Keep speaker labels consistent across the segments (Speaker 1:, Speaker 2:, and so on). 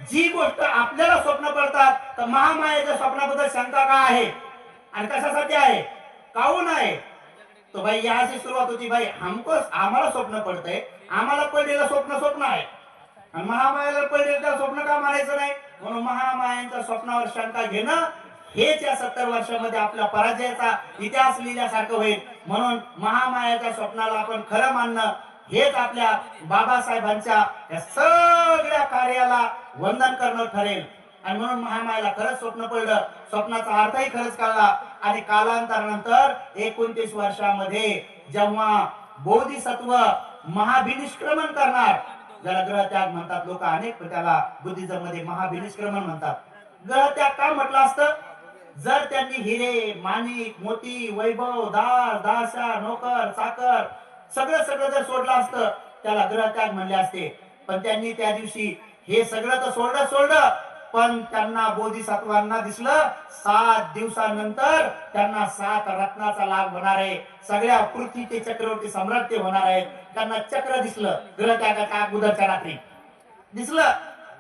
Speaker 1: जी गोष्ट आपल्याला स्वप्न पडतात तर महामायेच्या स्वप्नाबद्दल शंका का आहे आणि कशासाठी आहे, काहून आहे? तो भाई यहाँ से सुरुवात होती, भाई हमको आम्हाला स्वप्न पडतंय, आम्हाला पडलेलं स्वप्न स्वप्न आहे आणि महामायाला पडलेलं त्या स्वप्न का मानायचं नाही? म्हणून महामायांच्या स्वप्नावर शंका घेणं हेच या 70 वर्षामध्ये आपल्या पराजयाचा इतिहास लिहिल्यासारखं होईल. म्हणून महामायाच्या स्वप्नाला आपण खरं मानणं हेच आपल्या बाबासाहेबांच्या या सगळ्या कार्याला वंदन करणं ठरेल. आणि म्हणून महामायाला खरंच स्वप्न पडलं, स्वप्नाचा अर्थही खरंच कळला आणि कालांतरानंतर 29 वर्षामध्ये जेव्हा बोधिसत्व महाभिनिष्क्रमण करणार, ज्याला ग्रहत्याग म्हणतात लोक अनेक, पण त्याला बुद्धिझम मध्ये महाभिनिष्क्रमण म्हणतात. ग्रहत्याग का म्हटलं असतं? जर त्यांनी हिरे माणिक मोती वैभव दास दास्या नोकर चाकर सगळं सगळं जर सोडलं असतं त्याला ग्रहत्याग म्हणले असते. पण त्यांनी त्या दिवशी हे सगळं तर सोडलं, पण त्यांना बोधिसत्वांना दिसलं 7 दिवसानंतर त्यांना 7 रत्नाचा लाभ होणार आहे, सगळ्या पृथ्वीचे चक्रवर्ती सम्राट ते होणार आहेत. त्यांना चक्र दिसलं, ग्रहत्यागाच्या अगोदरच्या रात्री दिसलं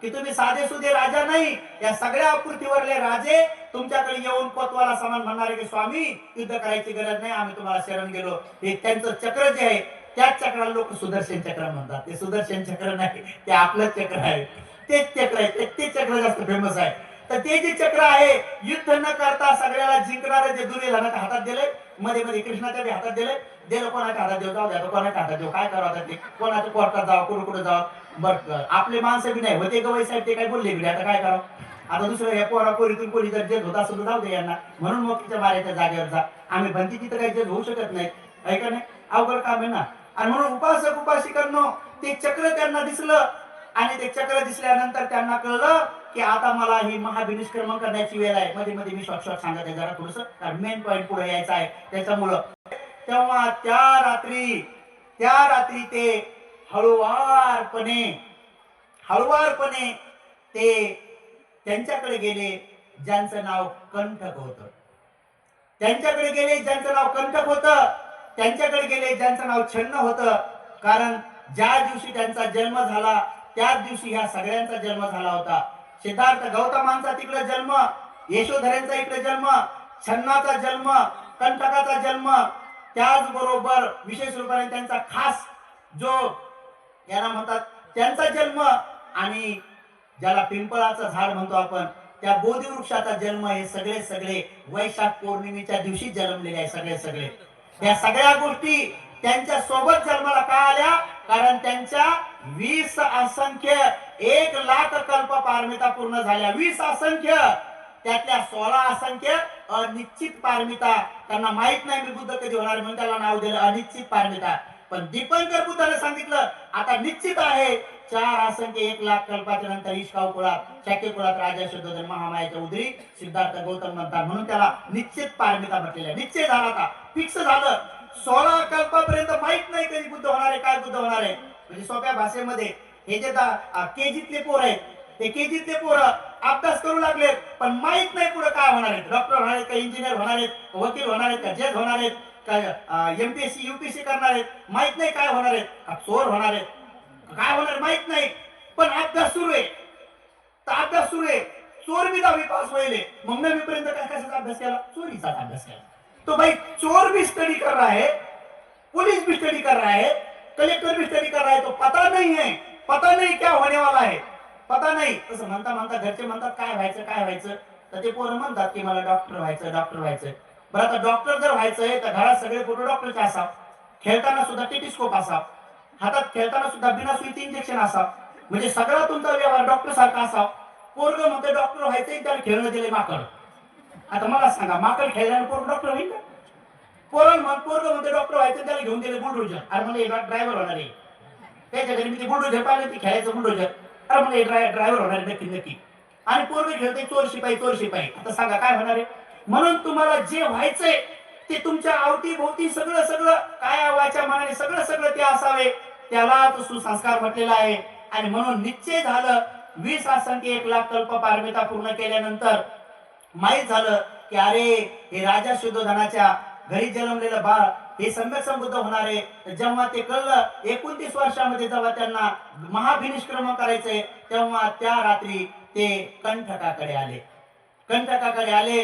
Speaker 1: की तुम्ही साधे सुधे राजा नाही, या सगळ्या पृथ्वीवरले राजे तुमच्याकडे येऊन कोतवाला समान म्हणणारे की स्वामी युद्ध करायची गरज नाही, आम्ही तुम्हाला शरण गेलो. हे त्यांचं चक्र जे आहे त्याच चक्राला लोक सुदर्शन चक्र म्हणतात. ते सुदर्शन चक्र नाही, ते आपलं चक्र आहे, तेच चक्र आहे, ते चक्र जास्त फेमस आहे. तर ते जे चक्र आहे युद्ध न करता सगळ्याला जिंकणारे जे दुर्योधनाच्या हातात दिले, मध्ये मध्ये कृष्णाच्या बी हातात दिले, कोणाच्या हातात देऊ, जाऊ द्या कोणाच्या हातात देऊ, काय करावं ते कोणाच्या कोर्टात जावं, कुठं कुठं जावं. बरं आपले माणसं बी नाही होते गवई साहेब, ते काय बोलले बी आता काय करावं. आता दुसरं या पोरा पोरीतून कोणी जर जेल होत असेल तर जाऊ दे यांना, म्हणून मग तिच्या मारायच्या जागेवर जा. आम्ही भंती तिथं काही जेल होऊ शकत नाही, ऐका नाही, अवघड काम आहे ना. आणि म्हणून उपासक उपासिकांनो ते चक्र त्यांना दिसलं आणि ते चक्र दिसल्यानंतर त्यांना कळलं की आता मला ही महाभिनिष्क्रमण करण्याची वेळ आहे. मध्ये मध्ये मी शॉर्ट सांगत आहे जरा थोडस, कारण मेन पॉईंट पुढे यायचा आहे त्याच्यामुळं. तेव्हा त्या रात्री ते हळुवारपणे ते त्यांच्याकडे गेले ज्यांचं नाव कंठक होतं, त्यांच्याकडे गेले ज्यांचं नाव कंठक होतं, त्यांच्याकडे गेले ज्यांचं नाव छन्न होतं. कारण ज्या दिवशी त्यांचा जन्म झाला त्याच दिवशी ह्या सगळ्यांचा जन्म झाला होता. सिद्धार्थ गौतमांचा तिकडे जन्म, यशोधरेंचा इकडे जन्म, छन्नाचा जन्म, कंटकाचा जन्म, त्याचबरोबर विशेष रूपाने त्यांचा खास जो याला म्हणतात त्यांचा जन्म, आणि ज्याला पिंपळाचं झाड म्हणतो आपण त्या बोधी वृक्षाचा जन्म, हे सगळे वैशाख पौर्णिमेच्या दिवशी जन्मलेले आहे. सगळे या सगळ्या गोष्टी त्यांच्या सोबत जन्माला का आल्या? कारण त्यांच्या 20 असंख्य 1 लाख कल्प पारमिता पूर्ण झाल्या. 20 असंख्य, त्यातल्या 16 असंख्य अनिश्चित पारमिता. त्यांना माहित नाही मी बुद्ध कधी होणार म्हणून त्याला नाव दिलं अनिश्चित पारमिता. पण दीपंकर बुद्धाने सांगितलं आता निश्चित आहे. 4 असंख्य 1 लाख कल्पाच्या नंतर ईशकाव कुळात शाक्य कुळात राजा शोधोधन महामायाच्या उदरी सिद्धार्थ गौतम म्हणतात, म्हणून त्याला निश्चित पारमिता म्हटलेलं. निश्चय झाला, आता फिक्स झालं. 16 कल्पापर्यंत माहित नाही कधी बुद्ध होणार आहे, काय बुद्ध होणार आहे. म्हणजे सोप्या भाषेमध्ये हे जे केजीतले पोर आहेत ते केजीतले पोरं अभ्यास करू लागले, पण माहित नाही पुढे काय होणार आहे. डॉक्टर होणार आहेत का, इंजिनियर होणार आहेत, वकील होणार आहेत का, जज होणार आहेत काय, एमपीएससी युपीएससी करणार आहेत, माहित नाही काय होणार आहेत, चोर होणार आहेत, काय होणार माहित नाही. पण अभ्यास सुरू आहे, तर अभ्यास सुरू आहे. चोर बी 10वी पास होईल, मग 9वी पर्यंत काय कशाचा अभ्यास केला? चोरीचा अभ्यास केला. तो भाई चोर भी स्टडी कर रहा है, पुलिस भी स्टडी कर रहा है, कलेक्टर भी स्टडी कर रहा है. तो पता नहीं क्या होने वाला है, पता नाही. तसं म्हणता घरचे म्हणतात काय व्हायचं, तर ते पोरं म्हणतात की मला डॉक्टर व्हायचं. बरं आता डॉक्टर जर व्हायचंय तर घरात सगळे फोटो डॉक्टरचे असाव, खेळताना सुद्धा टेटिस्कोप असाव, हातात खेळताना सुद्धा बिना सुईचे इंजेक्शन असाव, म्हणजे सगळा तुमचा व्यवहार डॉक्टर सारखा असाव. पोरग म्हणते डॉक्टर व्हायचंय, त्याला खेळणं दिले माकड. आता मला सांगा माकड खेळल्याने पोरग डॉक्टर होईल का? पोरग म्हणते डॉक्टर व्हायचं, त्याला घेऊन दिले बुलडोजर. अरे मला ड्रायव्हर होणार आहे, त्याच्या घरी मी ते बुलडोजर पाहिलं, ती खेळायचं बुलडोजर. अरे मला ड्रायव्हर होणार नक्की. आणि पोरग खेळते चोर शिपाई. आता सांगा काय होणार आहे? म्हणून तुम्हाला जे व्हायचंय ते तुमच्या अवतीभोवती सगळं काय वाच्या मनाने सगळं ते असावे, त्याला सुसंस्कार म्हटलेला आहे. आणि म्हणून निश्चय झालं 20 असंख्य 1 लाख कल्प पारमिता पूर्ण केल्यानंतर माहीत झालं की अरे हे राजा शुद्धोधनाच्या घरी जन्मलेलं बाळ हे सम्यक संबुद्ध होणार आहे. जेव्हा ते कळलं 29 वर्षामध्ये जेव्हा त्यांना महाभिनिष्क्रमण करायचंय तेव्हा त्या रात्री ते कंठकाकडे आले. कंटकाकडे आले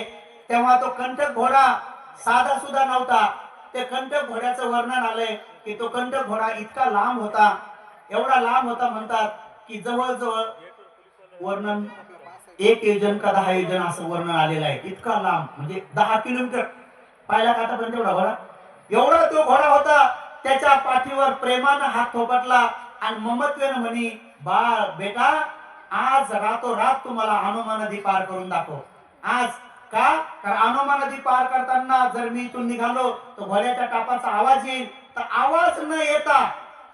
Speaker 1: तेव्हा तो कंटक घोडा साधा सुद्धा नव्हता. ते कंटक घोड्याचं वर्णन आलंय की तो कंटक घोडा इतका लांब होता, एवढा लांब होता म्हणतात की जवळजवळ वर्णन 1 योजन का 10 योजन असं वर्णन आलेलं आहे. इतका लांब म्हणजे 10 किलोमीटर पाहिला का आतापर्यंत एवढा घोडा, एवढा तो घोडा होता. त्याच्या पाठीवर प्रेमानं हात थोपटला आणि ममत्वेनं म्हणी, बाळ बेटा आज रातोरात तुम्हाला हनुमान नदी पार करून दाखव. आज का, कारण हनुमान नदी पार करताना जर मी इथून निघालो तर घोड्याच्या टापाचा आवाज येईल, तर आवाज न येता,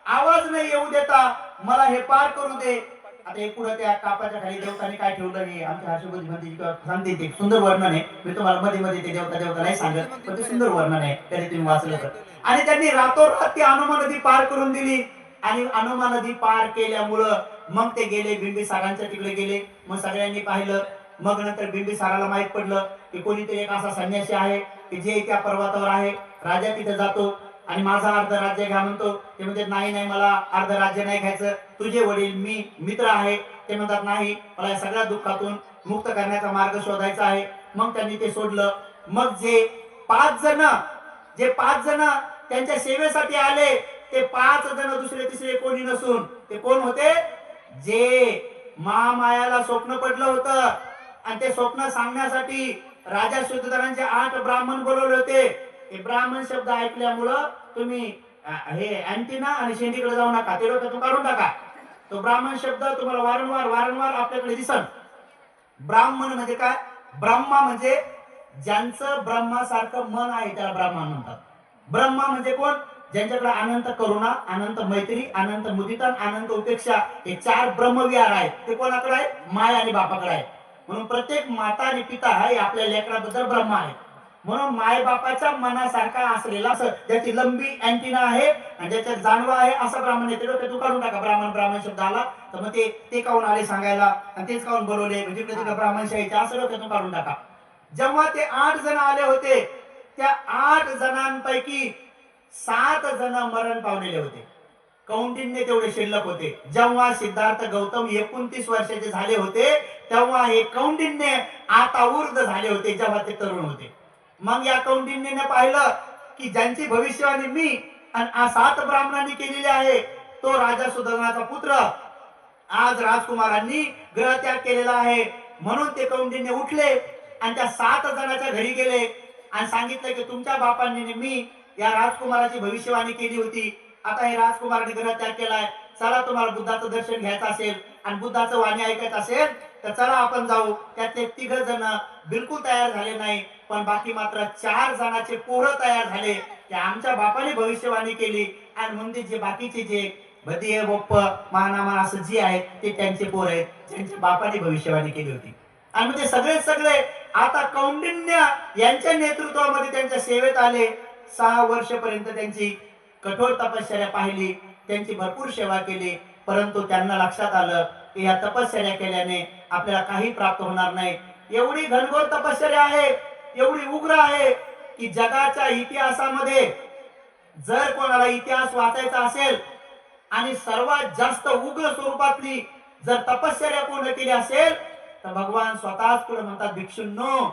Speaker 1: आवाज न येऊ देता मला हे पार करू दे. आता हे पुढे त्या टापाच्या खाली देवतांनी काय ठेवलं हे आमच्या हर्षबुद्धी मध्ये सांगते. ते सुंदर वर्णन आहे. मी तुम्हाला मध्ये मध्ये ते देवता नाही सांगत, पण ते सुंदर वर्णन आहे, कधी तुम्ही वाचलं तर. आणि त्यांनी रातोरात ती हनुमान नदी पार करून दिली. आणि हनुमान नदी पार केल्यामुळं मग ते गेले बिंबिसारांच्या तिकडे गेले. मग सगळ्यांनी पाहिलं. मग नंतर बिंबिसाराला माहित पडलं की कोणीतरी एक असा संन्यासी आहे की जे त्या पर्वतावर आहे. राजा तिथे जातो आणि माझा अर्ध राज्य घ्या म्हणतो. ते म्हणतात नाही नाही, मला अर्ध राज्य नाही घ्यायचं, तुझे वडील मी मित्र आहे. ते म्हणतात नाही, मला या सगळ्या दुःखातून मुक्त करण्याचा मार्ग शोधायचा आहे. मग त्यांनी ते सोडलं. मग जे 5 जण त्यांच्या सेवेसाठी आले, ते 5 जण दुसरे तिसरे कोणी नसून ते कोण होते, जे महामायाला स्वप्न पडलं होतं आणि ते स्वप्न सांगण्यासाठी राजा शुद्धोधनांचे 8 ब्राह्मण बोलवले होते. हे ब्राह्मण शब्द ऐकल्यामुळं तुम्ही हे अँटिना आणि शेंडीकडे जाऊ नका, ते डोक्यातून काढून टाका. तो ब्राह्मण शब्द तुम्हाला वारंवार आपल्याकडे दिसल. ब्राह्मण म्हणजे काय, ब्रह्मा म्हणजे ज्यांचं ब्रह्मासारखं मन आहे त्याला ब्राह्मण म्हणतात. ब्रह्मा म्हणजे कोण, ज्यांच्याकडे अनंत करुणा, अनंत मैत्री, अनंत मुदिता, अनंत उपेक्षा हे 4 ब्रह्मविहार आहेत. ते कोणाकडे आहे, माय आणि बापाकडे आहे. म्हणून प्रत्येक माता आणि पिता हे आपल्या लेकराबद्दल ब्रह्मा आहे. म्हणून माय बापाच्या मनासारखा असलेला ज्याची लंबी अँटिना आहे आणि ज्याच्यात जाणवा आहे असा ब्राह्मण येते. तू काढून टाका ब्राह्मण शब्द आला तर मग ते काऊन आले सांगायला आणि तेच काऊन बोलवले म्हणजे तिकडे ब्राह्मण शाहीचे असं डोक्यातून काढून टाका. जेव्हा ते 8 जण आले होते त्या 8 जणांपैकी 7 जण मरण पावलेले होते. कौंडिन्य तेवढे शिल्लक होते. जेव्हा सिद्धार्थ गौतम 29 वर्षाचे झाले होते तेव्हा हे कौंडिन्य आता ऊर्ध्व झाले होते, जेव्हा ते तरुण होते. मग या कौंडिन्याने पाहिलं की ज्यांची भविष्यवाणी मी आणि 7 ब्राह्मणांनी केलेली आहे तो राजा सुधर्माचा पुत्र आज राजकुमारांनी ग्रहत्याग केलेला आहे. म्हणून ते कौंडिन्य उठले आणि त्या 7 जणांच्या घरी गेले आणि सांगितलं की तुमच्या बापांनी मी या राजकुमाराची भविष्यवाणी केली होती. आता हे राजकुमाराने ग्रहत्याग केलाय, चला तुम्हाला बुद्धाचं दर्शन घ्यायचं असेल आणि बुद्धाचं वाणी ऐकायचं असेल तर चला आपण जाऊ. त्यातले 3 जण बिलकुल तयार झाले नाही, पण बाकी मात्र 4 जणांचे पोरं तयार झाले की आमच्या बापाने भविष्यवाणी केली. आणि म्हणजे जे बाकीचे जे बदिये बोप्प मानामा असं जे आहेत ते त्यांचे पोर आहेत ज्यांच्या बापाने भविष्यवाणी केली होती. आणि म्हणजे सगळे आता कौंडिन्य यांच्या नेतृत्वामध्ये त्यांच्या सेवेत आले. 6 वर्षपर्यंत त्यांची कठोर तपश्चर्या पाहिली, त्यांची भरपूर सेवा केली. परंतु त्यांना लक्षात आलं की या तपश्चर्या केल्याने आपल्याला काही प्राप्त होणार नाही. एवढी घनघोर तपश्चर्या आहे, एवढी उग्र आहे की जगाच्या इतिहासामध्ये जर कोणाला इतिहास वाचायचा असेल आणि सर्वात जास्त उग्र स्वरूपातली जर तपश्चर्या पूर्ण केली असेल तर भगवान स्वतःच पुढे म्हणतात, भिक्षूंनो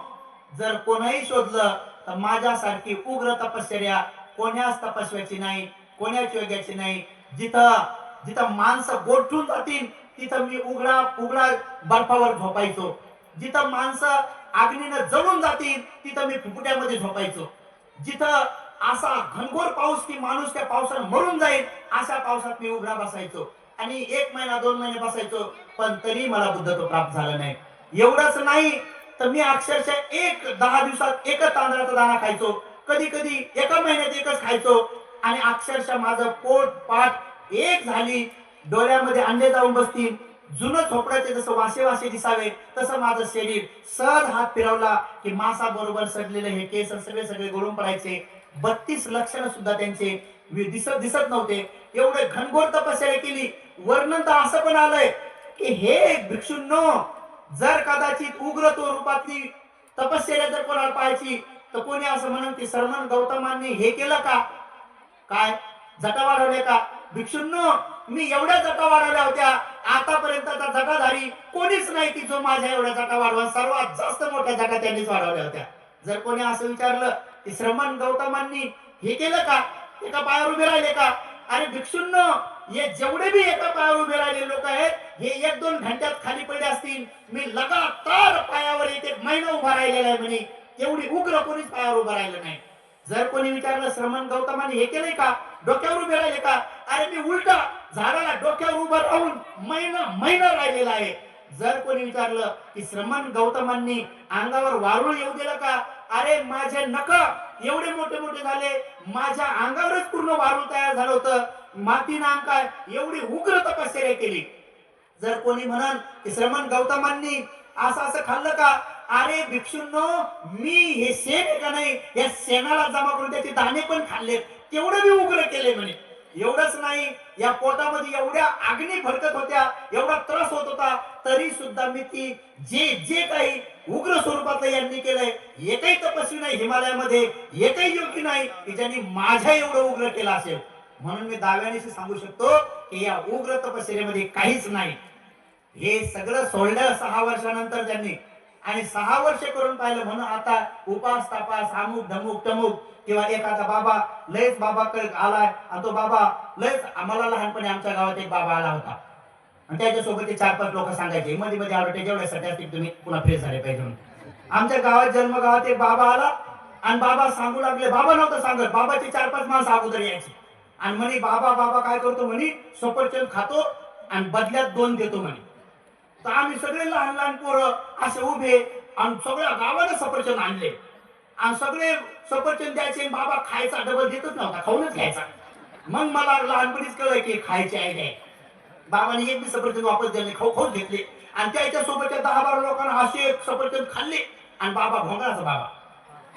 Speaker 1: जर कोणीही शोधलं तर माझ्यासारखी उग्र तपश्चर्या कोण्याच तपस्व्याची नाही, कोण्याच योग्याची नाही. जिथं माणसं गोठून जातील तिथं मी उघडा बर्फावर झोपायचो. जिथं माणसं अग्नीनं जळून जातील तिथं मी फुफुट्यामध्ये झोपायचो. जिथं असा घनघोर पाऊस की माणूस त्या पावसानं मरून जाईल अशा पावसात मी उघडा बसायचो आणि 1 महिना 2 महिने बसायचो, पण तरी मला बुद्धत्व प्राप्त झालं नाही. एवढंच नाही तर मी अक्षरशः 10 दिवसात एकच तांदळाचा दाणा खायचो, कधी एका महिन्यात एकच खायचो आणि अक्षरशः माझं पोट पाठ एक झाली, डोळ्यामध्ये अंडे जाऊन बसतील, जुनं झोपड्याचे जसं वासे दिसावे तसं माझं शरीर. सहज हात फिरवला की मासा बरोबर सडलेले हे केस सगळे गळून पडायचे. 32 लक्षणं सुद्धा त्यांचे दिसत नव्हते. एवढे घनघोर तपश्चर्या केली. वर्णन तर असं पण आलंय की हे भिक्षूंनो जर कदाचित उग्र तो रूपातली तपश्चर्या जर कोणाला पाहायची तर कोणी असं म्हणून की श्रमण गौतमांनी हे केलं का, काय जटा वाढवले का? भिक्षूंनो, मी एवढ्या जटा वाढवल्या होत्या, आतापर्यंतचा जटाधारी कोणीच नाही की जो माझ्या एवढ्या जटा वाढवा. सर्वात जास्त मोठ्या जटा त्यांनीच वाढवल्या होत्या. जर कोणी असं विचारलं की श्रमण गौतमांनी हे केलं का, एका पायावर उभे राहिले का? अरे भिक्षूंनो, हे जेवढे बी एका पायावर उभे राहिलेले लोक आहेत, हे एक दोन घंट्यात खाली पडले असतील. मी लगातार पायावर एक महिना उभा राहिलेला आहे म्हणे. तेवढी उग्र कोणीच पायावर उभं राहिलं नाही. जर कोणी विचारलं श्रमण गौतमाने हे केलंय का, डोक्यावर उभे राहिले का? अरे मी उलटा झाडाला डोक्यावर उभं राहून महिना राहिलेला आहे. जर कोणी विचारलं की श्रमण गौतमांनी अंगावर वारुळ येऊ दिलं का? अरे माझे नख एवढे मोठे मोठे झाले, माझ्या अंगावरच पूर्ण वारुळ तयार झालं होतं. माती नाम काय एवढी उग्र तपश्चर्या केली. जर कोणी म्हणाल की श्रमण गौतमांनी असं असं खाल्लं का? अरे भिक्षूंनो, मी हे शेण आहे का नाही, या शेणाला जमा करून त्याचे दाणे पण खाल्ले, तेवढं मी उग्र केले म्हणे. एवढंच नाही, या पोटामध्ये एवढ्या अग्नी भडकत होत्या, एवढा त्रास होत होता, तरी सुद्धा मी ती जे जे काही उग्र स्वरूपातलं यांनी केलंय, एकही तपस्वी नाही हिमालयामध्ये, एकही योगी नाही की ज्यांनी माझ्या एवढं उग्र केलं असेल. म्हणून मी दाव्यानेशी सांगू शकतो की या उग्र तपश्चर्येमध्ये काहीच नाही. हे सगळं सोडलं 6 वर्षानंतर त्यांनी, आणि 6 वर्ष करून पाहिलं. म्हणून आता उपास तापास अमुक धमुक टमुक किंवा एखादा बाबा लयच बाबा आलाय, आणि तो बाबा लयच, आम्हाला लहानपणी आमच्या गावात एक बाबा आला होता, आणि त्याच्यासोबत ते 4-5 लोक सांगायचे मध्ये मध्ये आवडते जेवढ्यासाठी असतील तुम्ही पुन्हा फ्रेश झाले पाहिजे म्हणून. आमच्या गावात जन्मगावात एक बाबा आला, आणि बाबा सांगू लागले. बाबा नव्हतं सांगत, बाबाचे 4-5 माणसं अगोदर यायचे, आणि म्हणे बाबा बाबा काय करतो म्हणे, सफरचंद खातो आणि बदल्यात 2 देतो म्हणे. तर आम्ही सगळे लहान लहान पोरं असे उभे, आणि सगळ्या गावाला सफरचंद आणले, आणि सगळे सफरचंद द्यायचे. बाबा खायचा डबल देतच नव्हता, खाऊनच घ्यायचा. मग मला लहानपणीच कळलं की खायचे आहे. बाबाने एक बी सफरचंद वापस दिले, खाऊन घेतले, आणि त्याच्या सोबतच्या 10-12 लोकांना असे सफरचंद खाल्ले, आणि बाबा भोंगळाचा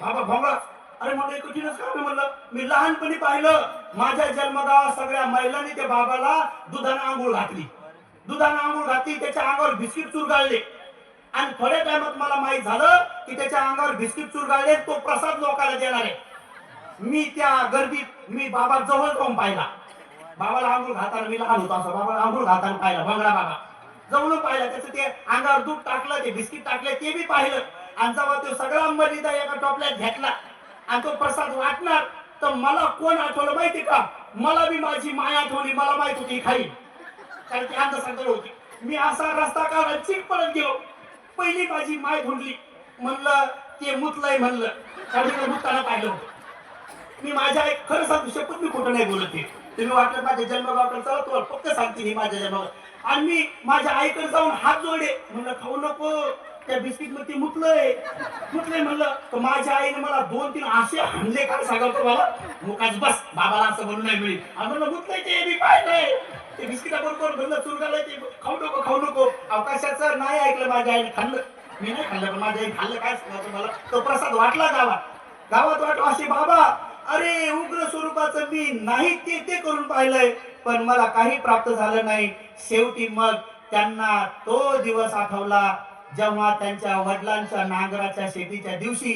Speaker 1: बाबा भोंगळा. अरे म्हटलं कठीणच काम आहे. म्हणलं मी लहानपणी पाहिलं, माझ्या जन्मगावात सगळ्या महिलांनी त्या बाबाला दुधाने आंघोळ घातली, त्याच्या अंगावर बिस्किट चुरगाळले, आणि थोड्या टाइमात मला माहित झालं की त्याच्या अंगावर बिस्किट चुरगाळले, तो प्रसाद लोकांना देणार आहे. मी त्या गर्दीत मी बाबा जवळ जाऊन पाहिला, बाबाला आंघोळ घालताना. मी लहान होतो, असं बाबाला आंघोळ घालताना पाहिला, भंगडा बाबा जवळून पाहिला. त्याचं ते अंगावर दूध टाकलं, ते बिस्किट टाकले, ते बी पाहिलं. आणि जेव्हा तो सगळा मलिदा एका टोपल्यात घेतला आणि तो प्रसाद वाटणार, तर मला कोण आठवलं माहिती का? मला बी माझी माय आठवली. मला माहित होती खाईल, कारण ती अंधश्रद्धा होती. मी असा रस्ता काढला, चिक पडत गेलो. पहिली माझी माय धुंडली, म्हणलं ते मुतलंय, म्हणलं कारण मुताना पाहिलं होतं. मी माझ्या खरं सांगतो, शपथ मी खोटं नाही बोलत. तुम्ही वाटलं माझ्या जन्मगावाकडे चला, तुम्हाला फक्त सांगते ही माझ्या जन्मगाव. आणि मी माझ्या आईकडे जाऊन हात जोडले, म्हणलं खाऊ नको, त्या बिस्किट मध्ये मुतलंय म्हणलं. तर माझ्या आईने मला 2-3 असे हाणले, काय सांगावं मला, मुकाच बस, बाबाला असं म्हणून नाही मिळेल. आणि म्हणलं मुतलंय ते मी पाहिलंय, ते बिस्किटा बरोबर म्हणलं चुरगाळलंय, ते खाऊ नको. अवकाशाचं नाही ऐकलं, माझ्या आईने खाल्लं. मी नाही खाल्लं, पण माझ्या आईने खाल्लं. काय सांगावं मला, तो प्रसाद वाटला गावात वाटला. असे बाबा, अरे उग्र स्वरूपाचं मी नाही ते करून पाहिलंय, पण मला काही प्राप्त झालं नाही. शेवटी मग त्यांना तो दिवस आठवला जेव्हा त्यांच्या वडिलांच्या नांगराच्या शेतीच्या दिवशी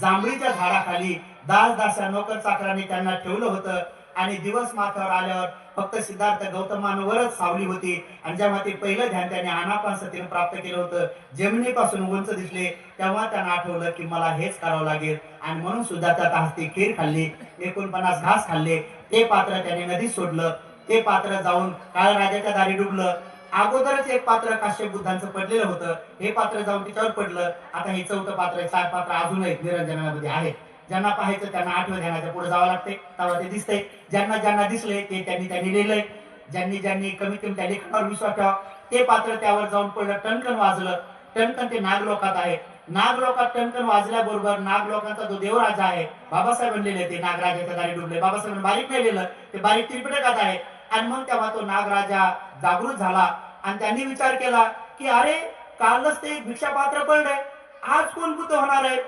Speaker 1: जांभळीच्या झाडाखाली दास नोकर चाकरांनी त्यांना ठेवलं होतं, आणि दिवस माथ्यावर आल्यावर फक्त सिद्धार्थ गौतमांवरच सावली होती. आणि जेव्हा ते पहिलं ध्यान त्याने आनापानसतीने प्राप्त केलं होतं, जमिनीपासून उंच दिसले, तेव्हा त्यांना आठवलं की मला हेच करावं लागेल. आणि म्हणून सुद्धा त्या हस्ती खीर खाल्ली, 49 घास खाल्ले. ते पात्र त्याने नदीत सोडलं. ते पात्र जाऊन काळराजाच्या दारी डुबलं. अगोदरच एक पात्र काश्यप बुद्धांचं पडलेलं होतं, हे पात्र जाऊन त्याच्यावर पडलं. आता हे 4थं पात्र, 4 पात्र अजून एक निरंजनामध्ये आहेत. ज्यांना पाहायचं त्यांना 8व्या ध्यानाच्या पुढे जावं लागते, तेव्हा ते दिसतंय. ज्यांना दिसले ते त्यांनी लिहिलंय. ज्यांनी कमीत कमी त्या लेखनावर विश्वास ठेवा. ते पात्र त्यावर जाऊन पडलं, टणकन वाजलं. टणकन ते नागलोकात आहे. नागलोकात टणकन वाजल्याबरोबर नागलोकांचा जो देवराजा आहे, बाबासाहेब लिहिले, ते नागराजाच्या दारी डुबले. बाबासाहेब बारीक नाही लिहिलं, ते बारीक त्रिपिटकात आहे. आणि मग तेव्हा तो नागराजा जागृत झाला, आणि त्यांनी विचार केला की अरे कालच ते भिक्षा पात्र पडलंय, आज कोण बुद्ध होणार आहे.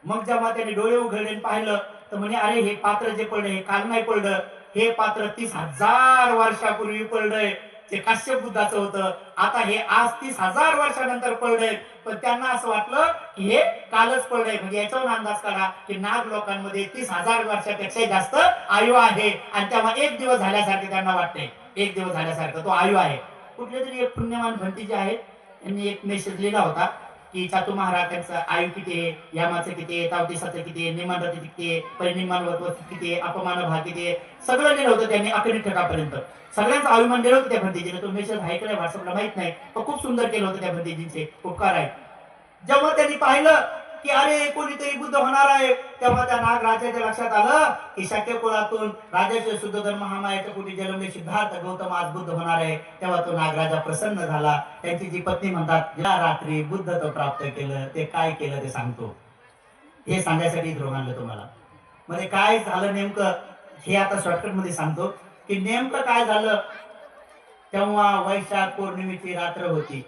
Speaker 1: मग जेव्हा त्यांनी डोळे उघडले पाहिलं, तर म्हणे अरे हे पात्र जे पडलं हे काल नाही पडलं, हे पात्र 30,000 वर्षापूर्वी पडलंय. ते काश्यप बुद्धाचं होतं. आता हे आज 30,000 वर्षानंतर पडलंय. पण त्यांना असं वाटलं की हे कालच पडलंय. म्हणजे याच्यावर अंदाज काढा की नाग लोकांमध्ये 30,000 वर्षापेक्षा जास्त आयु आहे आणि तेव्हा एक दिवस झाल्यासारखे त्यांना वाटते. एक दिवस झाल्यासारखं तो आयु आहे. कुठले तरी एक पुण्यवान भंती जे आहेत त्यांनी एक मेसेज लिहिला होता की चातू महाराजांचं आयु किती आहे, यामाचं किती आहे, तावतीसाचं किती आहे, निमानरती किती आहे, परिनिमान किती आहे, अपमान भाग किती आहे, सगळं लिहिलं होतं त्यांनी अकरी ठकापर्यंत. सगळ्यांचं आयुमान दिलं होतं त्या भंतीजीने. तो मेसेज आहे का नाही व्हॉट्सअपला माहित नाही, पण खूप सुंदर केलं होतं त्या भंतीजींचे. उपकार आहे. जेव्हा त्यांनी पाहिलं की अरे कोणीतरी बुद्ध होणार आहे, तेव्हा त्या नागराजाच्या लक्षात आलं की शक्य कुळातून राजाचे शुद्ध धर्म महामायेच्या पोटी जन्मले सिद्धार्थ गौतम आज बुद्ध होणार आहे. तेव्हा तो नागराजा प्रसन्न झाला. त्यांची जी पत्नी म्हणतात, ज्या रात्री बुद्ध तो प्राप्त केलं ते काय केलं ते सांगतो. हे सांगायसाठी इथं आणलं तुम्हाला. म्हणजे काय झालं नेमकं हे आता शॉर्टकट मध्ये सांगतो की नेमकं काय झालं. तेव्हा वैशाख पौर्णिमेची रात्र होती.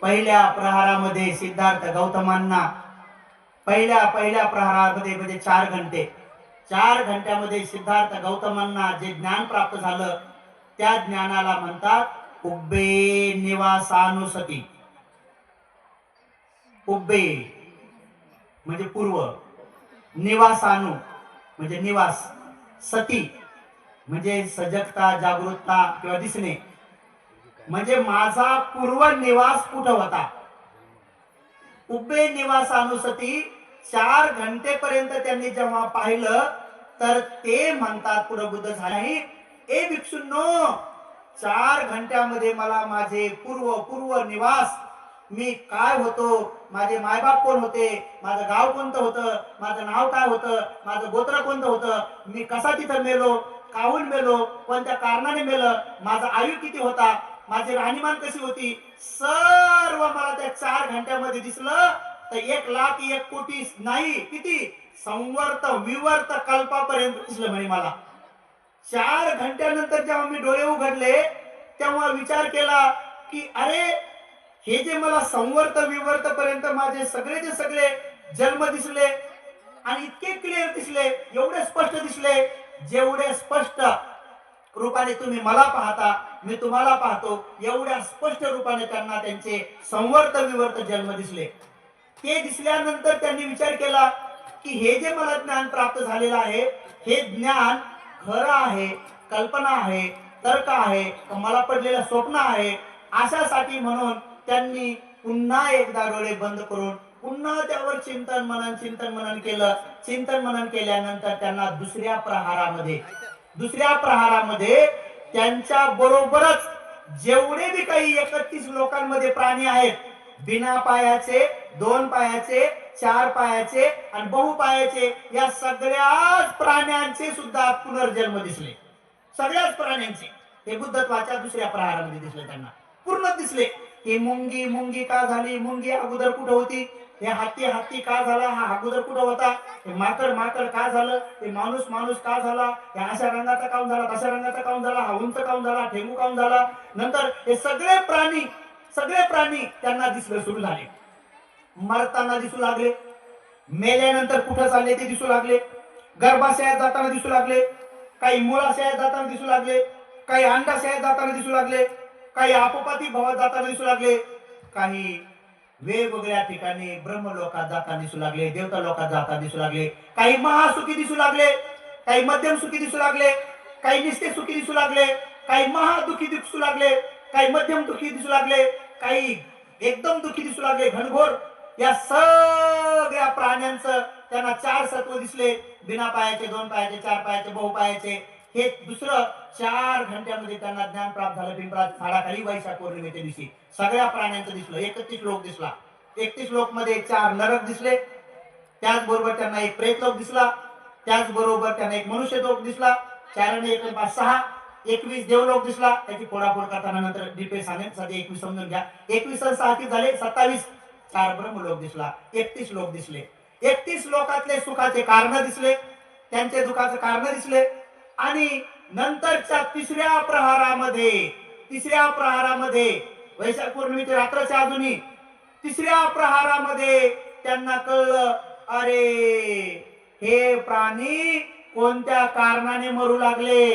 Speaker 1: पहिल्या प्रहारामध्ये सिद्धार्थ गौतमांना पहिल्या प्रहारामध्ये म्हणजे 4 घंटे, 4 घंट्यामध्ये सिद्धार्थ गौतमांना जे ज्ञान प्राप्त झालं त्या ज्ञानाला म्हणतात उब्बे निवासानुसती. उब्बे म्हणजे पूर्व, निवासानु म्हणजे निवास, सती म्हणजे सजगता, जागृतता किंवा दिसणे. म्हणजे माझा पूर्व निवास कुठं होता. उभे निवासानुसती 4 घंटेपर्यंत त्यांनी जेव्हा पाहिलं तर ते म्हणतात पुढे बुद्ध झाले, ए भिक्षुंनो 4 घंट्यामध्ये मला माझे पूर्व निवास, मी काय होतो, माझे मायबाप कोण होते, माझं गाव कोणतं होतं, माझं नाव काय होतं, माझं गोत्र कोणतं होतं, मी कसा तिथं मेलो, काहून मेलो, कोणत्या कारणाने मेलं, माझा आयु किती होता, माझी राहणीमान कशी होती, सर्व मला त्या 4 घंट्यामध्ये दिसलं. तर 1,01,00,000 नाही, किती संवर्त विवर्त कल्पापर्यंत दिसलं म्हणे मला. 4 घंट्यानंतर जेव्हा मी डोळे उघडले तेव्हा विचार केला की अरे हे जे मला संवर्त विवर्त पर्यंत माझे सगळे जन्म दिसले आणि इतके क्लिअर दिसले, एवढे स्पष्ट दिसले, जेवढे स्पष्ट रूपाने तुम्ही मला पाहता मी तुम्हाला पाहतो, एवढ्या स्पष्ट रूपाने त्यांना त्यांचे संवर्त विवर्त जन्म दिसले. ते दिसल्यानंतर त्यांनी विचार केला की हे जे मला ज्ञान प्राप्त झालेलं आहे हे ज्ञान खरं आहे, कल्पना आहे, तर्क आहे, मला पडलेलं स्वप्न आहे. अशासाठी म्हणून त्यांनी पुन्हा एकदा डोळे बंद करून पुन्हा त्यावर चिंतन मनन केलं. चिंतन मनन केल्यानंतर त्यांना दुसऱ्या प्रहारामध्ये त्यांच्या बरोबरच जेवढे बी काही 31 लोकांमध्ये प्राणी आहेत, बिना पायाचे, 2 पायाचे, 4 पायाचे आणि बहुपायाचे, या सगळ्याच प्राण्यांचे सुद्धा पुनर्जन्म दिसले. सगळ्याच प्राण्यांचे हे बुद्धत्वाच्या दुसऱ्या प्रहारामध्ये दिसले. त्यांना पूर्ण दिसले. ही मुंगी का झाली, मुंगी अगोदर कुठं होती, हे हत्ती का झाला, हा अगोदर कुठं होता, हे माकड का झालं, हे माणूस का झाला, हे अशा रंगाचा काऊन झाला, तशा रंगाचा काऊन झाला, हा उंच काऊन झाला, ठेंगू काऊन झाला. नंतर हे सगळे प्राणी त्यांना दिसले सुरू झाले. मरताना दिसू लागले, मेल्यानंतर कुठं चालले ते दिसू लागले, गर्भाशयात जाताना दिसू लागले, काही मुळाशयात जाताना दिसू लागले, काही अंडाशयात जाताना दिसू लागले, काही आपोपाती भावात जाताना दिसू लागले, काही वेगवेगळ्या ठिकाणी ब्रह्मलोकात जाताना दिसू लागले, देवता लोकात जाताना दिसू लागले, काही महासुखी दिसू लागले, काही मध्यम सुखी दिसू लागले, काही निस्ते सुखी दिसू लागले, काही महादुखी दिसू लागले, काही मध्यम दुखी दिसू लागले, काही एकदम दुखी दिसू लागले, घनघोर. या सगळ्या प्राण्यांचं त्यांना 4 सत्व दिसले, बिना पायाचे, 2 पायाचे, 4 पायाचे, बहुपायाचे. हे दुसरं 4 घंट्यामध्ये त्यांना ज्ञान प्राप्त झालं. पिंपळात झाडाखाली वैशाख पौर्णिमेच्या दिवशी सगळ्या प्राण्यांचं दिसलं. 31 लोक दिसला. 31 लोक मध्ये 4 नरक दिसले, त्याचबरोबर त्यांना एक प्रेतलोक दिसला, त्याचबरोबर त्यांना एक मनुष्य लोक दिसला, 4 आणि 1 5 6 21 देवलोक दिसला. त्याची फोडाफोड करताना नंतर डिटेल सांगेन, सध्या 21 समजून घ्या. 21 आणि 6 किती झाले, 27. 4 ब्रह्मलोक दिसला, 31 लोक दिसले. 31 लोकातले सुखाचे कारण दिसले, त्यांचे दुःखाचे कारण दिसले. आणि नंतरच्या तिसऱ्या प्रहारामध्ये वैशाख पौर्णिमेच्या रात्राच्या अजूनही तिसऱ्या प्रहारामध्ये त्यांना कळलं, अरे हे प्राणी कोणत्या कारणाने मरू लागले,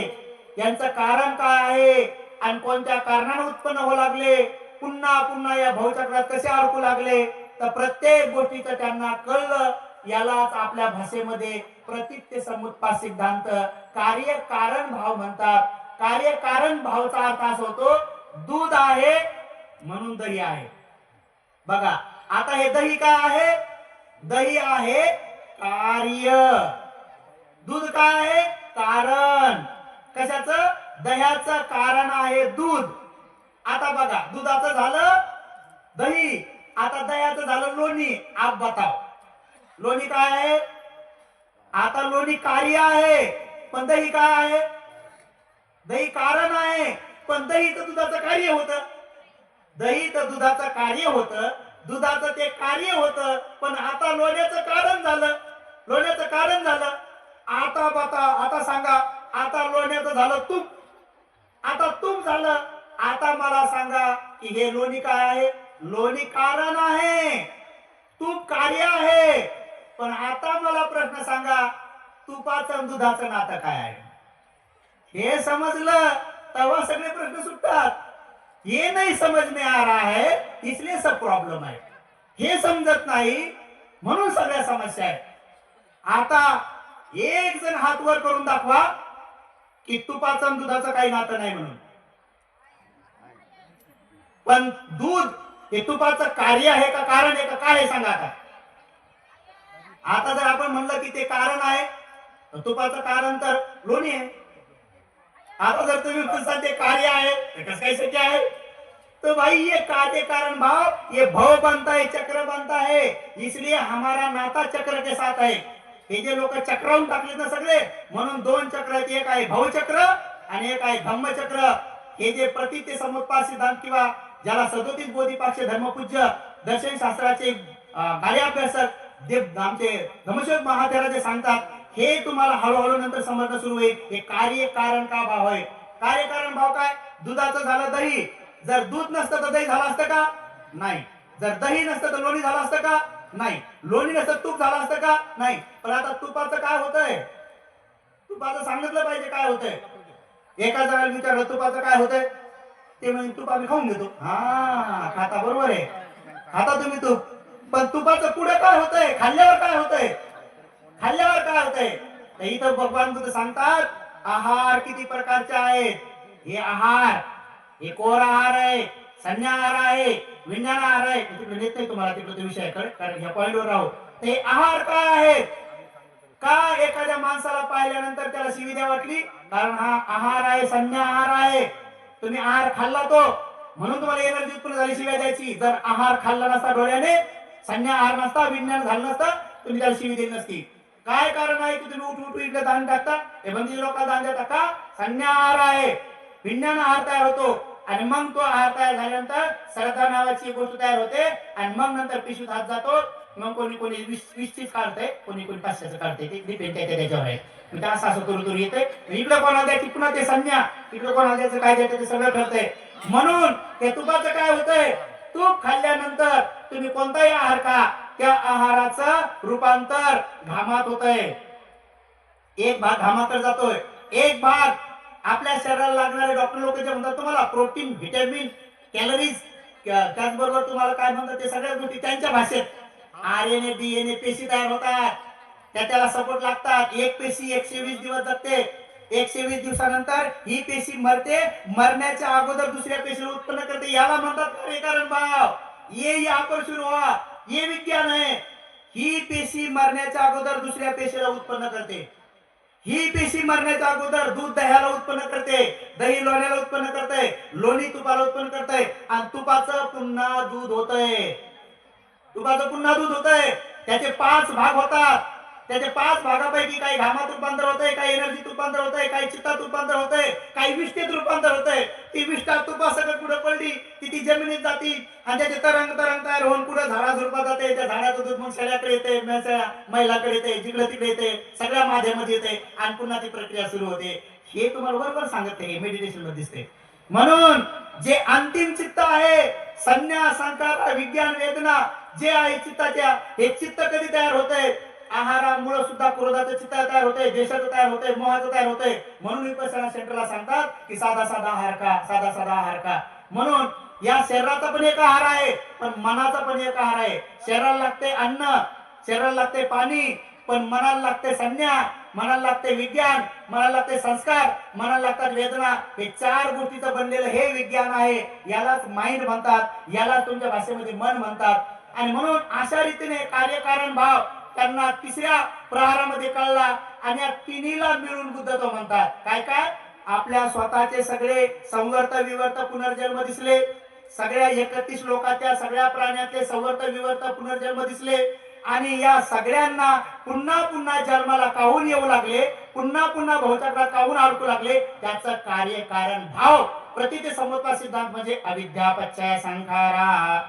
Speaker 1: यांचं कारण काय आहे आणि कोणत्या कारणाने उत्पन्न होऊ लागले, पुन्हा या भवचक्रात कसे अडकू लागले. तर प्रत्येक गोष्टीचं त्यांना कळलं. यालाच आपल्या भाषेमध्ये प्रतीक समुत्पाद सिद्धांत कार्य कारण भाव म्हणतात. कार्य कारण भावचा अर्थ असा होतो, दूध आहे म्हणून दही आहे. बघा आता हे दही काय आहे? दही आहे कार्य. दूध काय आहे? कारण. कशाचं? दह्याचं कारण आहे दूध. आता बघा दुधाचं झालं दही, आता दह्याचं झालं लोणी. आप बताओ लोणी काय आहे? आता लोणी कार्य आहे, पण दही काय आहे? दही कारण आहे, पण दही तर दुधाचं कार्य होतं. दही तर दुधाचं कार्य होतं, दुधाचं ते कार्य होतं, पण आता लोण्याचं कारण झालं. लोण्याचं कारण झालं. आता बता, आता सांगा, आता लोण्याचं झालं तूप. आता तूप झालं. आता मला सांगा की हे लोणी काय आहे? लोणी कारण आहे, तूप कार्य आहे. पण आता मला प्रश्न सांगा, तुपाचं आणि दुधाचं नातं काय आहे? हे समजलं तेव्हा सगळे प्रश्न सुटतात. ये नहीं समझ में आ रहा है इसलिए सब प्रॉब्लेम आहे. हे समजत नाही म्हणून सगळ्या समस्या आहेत. आता एक जण हात वर करून दाखवा की तुपाचं आणि दुधाचं काही नातं नाही म्हणून. पण दूध हे तुपाचं कार्य आहे का कारण आहे का काय आहे सांगा आता. आता जर आपण म्हणलं की ते कारण आहे, तुपाचं कारण तर लोणी आहे. आता जर तुम्ही म्हणता ते कार्य आहे तर कसं काय शक्य आहे? तो भाई ये कार्य कारण भाव ये भव बनता है, चक्र बनता है, इसलिए हमारा नाता चक्र के साथ है. हे जे लोक चक्रावून टाकले ना सगळे, म्हणून दोन चक्र आहेत. एक आहे भवचक्र आणि एक आहे धम्मचक्र. हे जे प्रतीक समुत्पाद सिद्धांत किंवा ज्याला 37 बोधिपाक्ष धर्मपूज्य दर्शन शास्त्राचे कार्याभ्यासक देव आमचे धम्मशोध महातेरा सांगतात, हे तुम्हाला हळूहळू नंतर समजणं सुरू होईल. हे कार्य कारण का भाव आहे. कार्य कारण भाव काय? दुधाचं झालं दही. जर दूध नसतं तर दही झालं असतं का? नाही. जर दही नसतं तर लोणी झालं असतं का? नाही. लोणी नसतं तूप झालं असतं का? नाही. पण आता तुपाचं काय होतंय? तुपाचं सांगितलं पाहिजे काय होतंय. एका जणाला विचारलं तुपाचं काय होतंय, ते म्हणजे तूप आम्ही खाऊन घेतो. हा खाता, बरोबर आहे, खाता तुम्ही तूप. पण तुपाचं पुढे काय होतंय? खाल्ल्यावर काय होतंय? खाल्ल्यावर काय होतंय? तर इथं भगवान बुद्ध सांगतात आहार किती प्रकारचे आहेत. हे आहार, हे कोर आहार आहे, संज्ञा आहार आहे, विज्ञान आहार आहे. तिकडे नेत नाही तुम्हाला तिकडे तो विषय आहे, कारण ह्या पॉइंटवर राहू. ते आहार काय आहेत? का एखाद्या माणसाला पाहिल्यानंतर त्याला शिवी वाटली? कारण हा आहार आहे, संज्ञा आहार आहे. तुम्ही आहार खाल्ला तो म्हणून तुम्हाला एनर्जी उत्पन्न झाली शिव्या द्यायची. जर आहार खाल्ला नसता डोळ्याने, संज्ञा आहार नसता, विज्ञान झालं नसतं, तुम्ही त्याला शिवी दिली नसती. काय कारण आहे की तुम्ही उठ इकडे दान टाकता? हे बंदी लोकांना दान देता का? संज्ञा आहार आहे, विज्ञान आहार तयार होतो. आणि मग तो आहार तयार झाल्यानंतर श्रद्धा नावाची गोष्ट तयार होते. आणि मग नंतर पिशवीत हात जातो. मग कोणी कोणी 20 काढतंय, कोणी कोणी 500 काढतंय. ते डिपेंड त्याच्यावर आहे. म्हणजे असं असं करू येते. इकडे कोणाला द्यायची पुन्हा ते संज्ञा, इकडे कोणाला द्यायचं काय द्यायचं ते सगळं ठरतंय. म्हणून ते तुपाचं काय होतंय? तूप खाल्ल्यानंतर तुम्ही कोणताही आहार खा, त्या आहाराचं रूपांतर घामात होतंय. एक भाग घामाकडे जातोय, एक भाग आपल्या शरीराला लागणारे डॉक्टर लोक जे म्हणतात तुम्हाला प्रोटीन, व्हिटॅमिन, कॅलरीज, त्याचबरोबर तुम्हाला काय म्हणतात ते सगळ्या गोष्टी त्यांच्या भाषेत. RNA DNA पेशी तयार होतात, त्याला सपोर्ट लागतात. एक पेशी 120 दिवस जगते. 120 दिवसानंतर ही पेशी मरते. मरण्याच्या अगोदर दुसऱ्या पेशीला उत्पन्न करते. याला म्हणतात कार्यकारण भाव. ये यहाँ पर सुरू हुआ, ये विज्ञान है. ही पेशी मरण्याच्या अगोदर दुसऱ्या पेशीला उत्पन्न करते. ही पेशी मरण्याच्या अगोदर दूध दह्याला उत्पन्न करते, दही लोण्याला उत्पन्न करते, लोणी तुपाला उत्पन्न करते. आणि तुपाचं पुन्हा दूध होतंय. तुपाचं पुन्हा दूध होतंय. त्याचे 5 भाग होतात. त्याचे 5 भागापैकी काही घामात रूपांतर होतंय, काही एनर्जीत रूपांतर होतंय, काही चित्तात रूपांतर होतंय, काही विष्ठेत रूपांतर होतंय. ती विष्ठा तुपासकट पुढे पडली की ती जमिनीत जाती आणि त्याचे तरंग तयार होऊन पुढे झाडा झुडपात जाते. त्या झाडाचं दूध मग शेळ्याकडे येते, महिलाकडे येते, जिकडे तिकडे येते, सगळ्या माध्यमात येते आणि पुन्हा ती प्रक्रिया सुरू होते. हे तुम्हाला बरोबर सांगते, मेडिटेशन मध्ये दिसते. म्हणून जे अंतिम चित्त आहे, संज्ञा, संकार, विज्ञान, वेदना जे आहे चित्ताच्या, हे चित्त कधी तयार होतंय? आहारामुळे सुद्धा क्रोधाचं चित्त तयार होतंय, देशाचं तयार होतंय, मोहाचं तयार होतंय. म्हणून विपश्यना सेंटरला सांगतात की साधा साधा आहार का, साधा साधा आहार का. म्हणून या शरीराचा पण एक आहार आहे, पण मनाचा पण एक आहार आहे. शरीराला लागते अन्न, शरीराला लागते पाणी, पण मनाला लागते संज्ञा, मनाला लागते विज्ञान, मनाला लागते संस्कार, मनाला लागतात वेदना. हे चार गोष्टीचं बनलेलं हे विज्ञान आहे. यालाच माइंड म्हणतात, यालाच तुमच्या भाषेमध्ये मन म्हणतात. आणि म्हणून अशा रीतीने कार्यकारण भाव त्यांना तिसऱ्या प्रहारामध्ये कळला आणि या तिन्हीला मिळून बुद्धत्व म्हणतात. काय काय? आपल्या स्वतःचे सगळे संवर्त विवर्त पुनर्जन्म दिसले, सगळ्या 31 लोकांच्या सगळ्या प्राण्यातले संवर्त विवर्त पुनर्जन्म दिसले, आणि या सगळ्यांना पुन्हा पुन्हा जन्माला काहून येऊ लागले, पुन्हा पुन्हा भवचक्रात काहून अडकू लागले, त्याचं कार्य कारण भाव प्रतीत समुत्पाद सिद्धांत म्हणजे अविद्या पच्चय संखारा,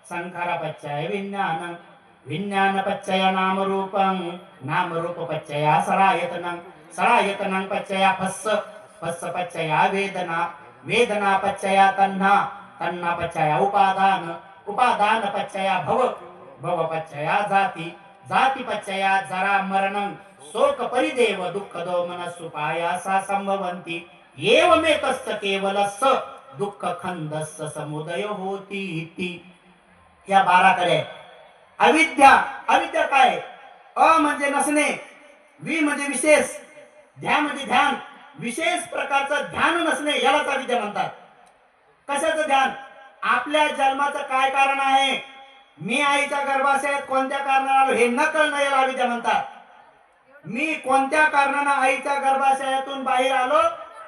Speaker 1: संखारा पच्चय विज्ञान, विज्ञान पच्चय नाम रूपं, नाम रूप पच्चय सरायतनं, सरायतनं पच्चय फस्स, फस्स पच्चय वेदना, वेदना पच्चय तन्ना, तन्ना पच्चय उपादान, उपादान पच्चय भव, भव पच्चया जाती, जाती पच्चया जरा मरणं, शोक परिदेव दुःख दोमनस्सु पायासा संभवन्ति, एवमेतस्य केवलस्य दुःख खंदस्य समुदय होती इति. या 12 कडे अविद्या. अविद्या काय? अ म्हणजे नसणे, वि म्हणजे विशेष, ध्या म्हणजे ध्यान, विशेष प्रकारचं ध्यान नसणे यालाच अविद्या म्हणतात. कशाचं ध्यान? आपल्या जन्माचं काय कारण आहे, मी आईच्या गर्भाशयात कोणत्या कारणाने आलो हे न कळणं याला अविद्या म्हणतात. मी कोणत्या कारणाने आईच्या गर्भाशयातून बाहेर आलो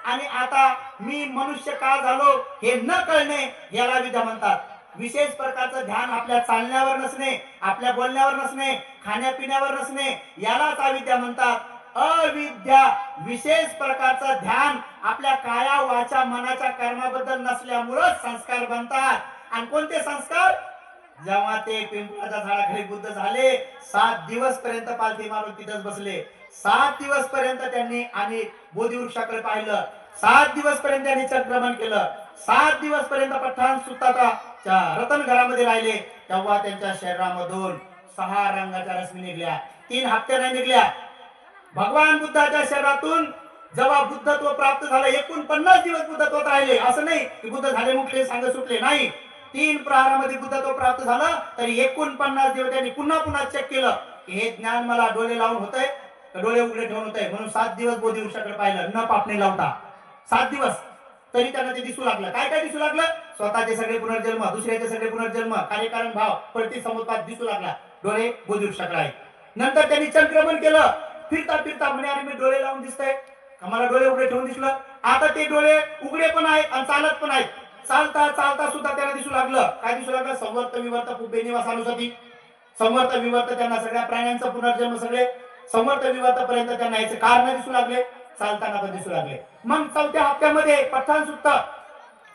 Speaker 1: आणि आता मी मनुष्य का झालो हे न कळणे याला अविद्या म्हणतात. विशेष प्रकारचं ध्यान आपल्या चालण्यावर नसणे, आपल्या बोलण्यावर नसणे, खाण्यापिण्यावर नसणे यालाच अविद्या म्हणतात. अविद्या विशेष प्रकारचं ध्यान आपल्या काया वाचा मनाच्या कर्माबद्दल नसल्यामुळे संस्कार बनतात. आणि कोणते संस्कार? जेव्हा ते पिंपळाच्या झाडाखाली बुद्ध झाले, 7 दिवस पर्यंत पालथी मारून तिथंच बसले. 7 दिवस पर्यंत त्यांनी आणि बोधिवृक्षाकडे पाहिलं, 7 दिवस पर्यंत त्यांनी चक्रमण केलं, 7 दिवस पर्यंत पठाण सुताचा रतन घरामध्ये राहिले. तेव्हा त्यांच्या शरीरामधून 6 रंगाच्या रश्मी निघल्या. 3 हप्ते नाही निघल्या. भगवान बुद्धाच्या शरीरातून जेव्हा बुद्धत्व प्राप्त झालं, एकूण 50 दिवस बुद्धत्वात राहिले. असं नाही की बुद्ध झाले मुक्ते सांग सुटले, नाही. 3 प्रहारामध्ये बुद्धत्व प्राप्त झालं, तरी एकूण 50 दिवस त्यांनी पुन्हा पुन्हा चेक केलं की हे ज्ञान मला डोळे लावून होतंय का डोळे उघडे ठेवून होतंय. म्हणून 7 दिवस बोधिवृक्षाकडे पाहिलं, न पापणे लावता 7 दिवस. तरी त्यांना ते दिसू लागलं. काय काय दिसू लागलं? स्वतःचे सगळे पुनर्जन्म, दुसऱ्याचे सगळे पुनर्जन्म, कार्यकारण भाव प्रति समुत्पाद दिसू लागला. डोळे बोधिवृक्षाकडे आहेत. नंतर त्यांनी चक्रमण केलं. फिरता फिरता म्हणे अरे मी डोळे लावून दिसतंय का, मला डोळे उघडे ठेवून दिसलं. आता ते डोळे उघडे पण आहेत आणि चालत पण आहेत. चालता चालता सुद्धा त्यांना दिसू लागलं. काय दिसू लागलं? संवर्त विवर्त पुब्बे निवासानुसती. संवर्त विवर्त त्यांना सगळ्या प्राण्यांचा पुनर्जन्म, सगळे संवर्त विवर्त पर्यंत त्यांना याचे कारण दिसू लागले. चालताना पण दिसू लागले. मग 4थ्या हप्त्यामध्ये पठाण सुत्त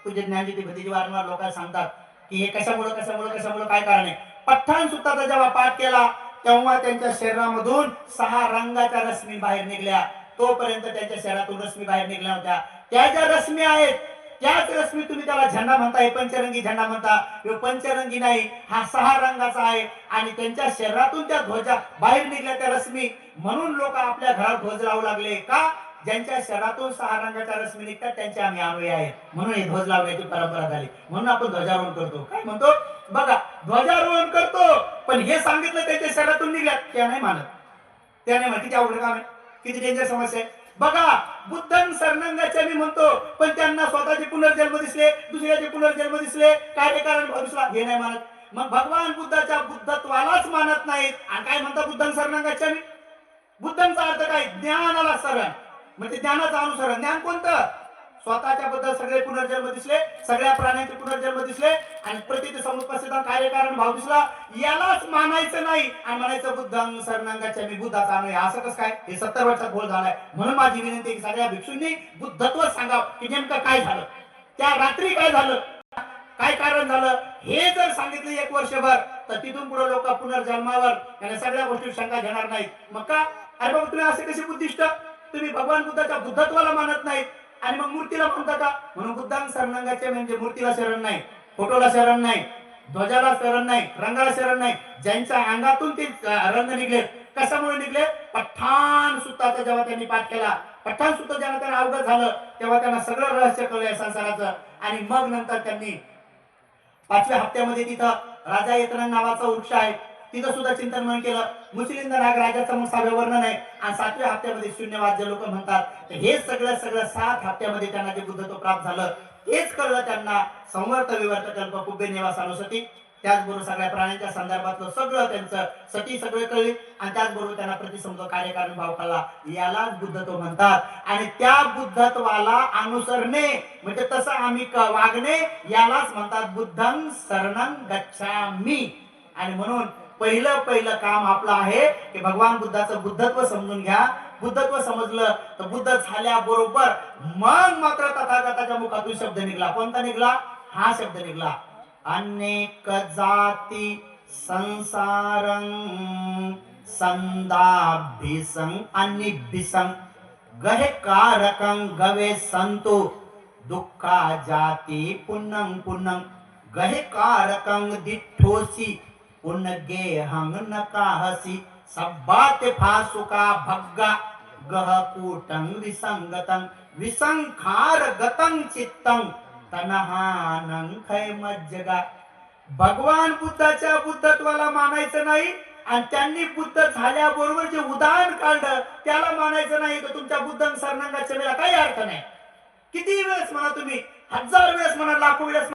Speaker 1: तुझे ज्ञानज्योती भतीजी वारंवार लोकांना सांगतात की हे कशामुळे कशामुळे कशामुळे काय कारण आहे. पठाण सुत्ताचा जेव्हा पाठ केला तेव्हा त्यांच्या शरीरामधून 6 रंगाच्या रश्मी बाहेर निघल्या. तोपर्यंत त्यांच्या शरीरातून रश्मी बाहेर निघल्या होत्या. त्या ज्या रश्मी आहेत त्याच रश्मी तुम्ही त्याला झेंडा म्हणता, पंचरंगी झेंडा म्हणता. हे पंचरंगी नाही, हा 6 रंगाचा आहे. आणि त्यांच्या शरीरातून त्या ध्वजा बाहेर निघल्या त्या रश्मी. म्हणून लोक आपल्या घरात ध्वज लावू लागले. का? ज्यांच्या शरीरातून 6 रंगाच्या रश्मी निघतात त्यांचे आम्ही अनुयायी आहेत, म्हणून हे ध्वज लावण्याची परंपरा झाली. म्हणून आपण ध्वजारोहण करतो. काय म्हणतो बघा, ध्वजारोहण करतो. पण हे सांगितलं त्यांच्या शरीरातून निघल्यात, त्या नाही मानत. त्या नाही म्हणत. किती अवघड काम आहे, किती डेंजर समस्या आहे. बघा, बुद्धं शरणंगाच्या मी म्हणतो, पण त्यांना स्वतःचे पुनर्जन्म दिसले, दुसऱ्याचे पुनर्जन्म दिसले, कार्यकारण भाव दिसला, हे नाही मानत. मग भगवान बुद्धाच्या बुद्धत्वालाच मानत नाहीत. आणि काय म्हणतात बुद्धं शरणंगाच्या मी? बुद्धांचा अर्थ काय? ज्ञानाला शरण, म्हणजे ज्ञानाचं अनुसरण. ज्ञान कोणतं? स्वतःच्या बद्दल सगळे पुनर्जन्म दिसले, सगळ्या प्राण्यांचे पुनर्जन्म दिसले आणि प्रतीत समुत्पाद सिद्धांत कार्यकारण भाव दिसला. यालाच मानायचं नाही आणि म्हणायचं बुद्धं शरणंगाच्या मी बुद्धाचा अनुयायी. असं कसं काय? हे 70 वर्षात घोळ झालाय. म्हणून माझी विनंती की सगळ्या भिक्षूंनी बुद्धत्व सांगावं की नेमकं काय झालं, त्या रात्री काय झालं, काय कारण झालं. हे जर सांगितलं 1 वर्षभर तर तिथून पुढे लोक पुनर्जन्मावर आणि सगळ्या गोष्टी शंका घेणार नाहीत. मग का? अरे बाबा तुम्ही असे कसे बुद्धिस्ट, तुम्ही भगवान बुद्धाच्या बुद्धत्वाला मानत नाहीत आणि मग मूर्तीला म्हणता का? म्हणून बुद्धां शरणंगाचे म्हणजे मूर्तीला शरण नाही, फोटोला शरण नाही, ध्वजाला शरण नाही, रंगाला शरण नाही. ज्यांच्या अंगातून ते रंग निघले, कशामुळे निघले? पठाण सुत्ताचा जेव्हा त्यांनी पाठ केला, पठाण सुत्त जेव्हा त्यांना अवगत झालं तेव्हा त्यांना सगळं रहस्य कळलं संसाराचं. आणि मग नंतर त्यांनी 5व्या हप्त्यामध्ये तिथं राजा येतना नावाचा वृक्ष आहे, तिथं सुद्धा चिंतन मन केलं. मुस्लिम नागराजाचं मग 6व्या वर्णन आहे आणि 7व्या हप्त्यामध्ये शून्यवाद जे लोक म्हणतात. तर हे सगळं 7 हप्त्यामध्ये त्यांना जे बुद्धत्व प्राप्त झालं तेच कळलं त्यांना. संवर्त विवर्त कल्प कुबे निवास अनुसती, त्याचबरोबर सगळ्या प्राण्यांच्या संदर्भातलं सगळं त्यांचं सती सगळे कळले आणि त्याचबरोबर त्यांना प्रतिसंध कार्यकारण भाव कळला. यालाच बुद्धत्व म्हणतात. आणि त्या बुद्धत्वाला अनुसरणे म्हणजे तसं आम्ही वागणे यालाच म्हणतात बुद्धं शरणं गच्छामि. आणि म्हणून पहिलं काम आपलं आहे की भगवान बुद्धाचं बुद्धत्व समजून घ्या. बुद्धत्व समजलं तर बुद्ध झाल्याबरोबर मग मात्र तथागताच्या मुखातून शब्द निघला. कोणता निघला? हा शब्द निघला, अनेक जाती संसारं संदाभिसं अनिभिसं गहे कारकं गवे संतो दुःखा जाती पुन्नं पुन्नं गहे कारकं दिठोसी पुनगे हंग नकाहसी सब्बात फासुका भग्गा गह कूटं विसंगतं विसंखार गतं चित्तं तनहानं खैमज्जगा. भगवान बुद्धाच्या बुद्धत्वाला मानायचं नाही आणि त्यांनी बुद्ध झाल्याबरोबर जे उदाहरण काढलं त्याला मानायचं नाही, तर तुमच्या बुद्धं शरणं गच्छामीला काही अर्थ नाही. किती वेळेस म्हणा तुम्ही, 1000 वेळेस म्हणा, लाखो वेळेस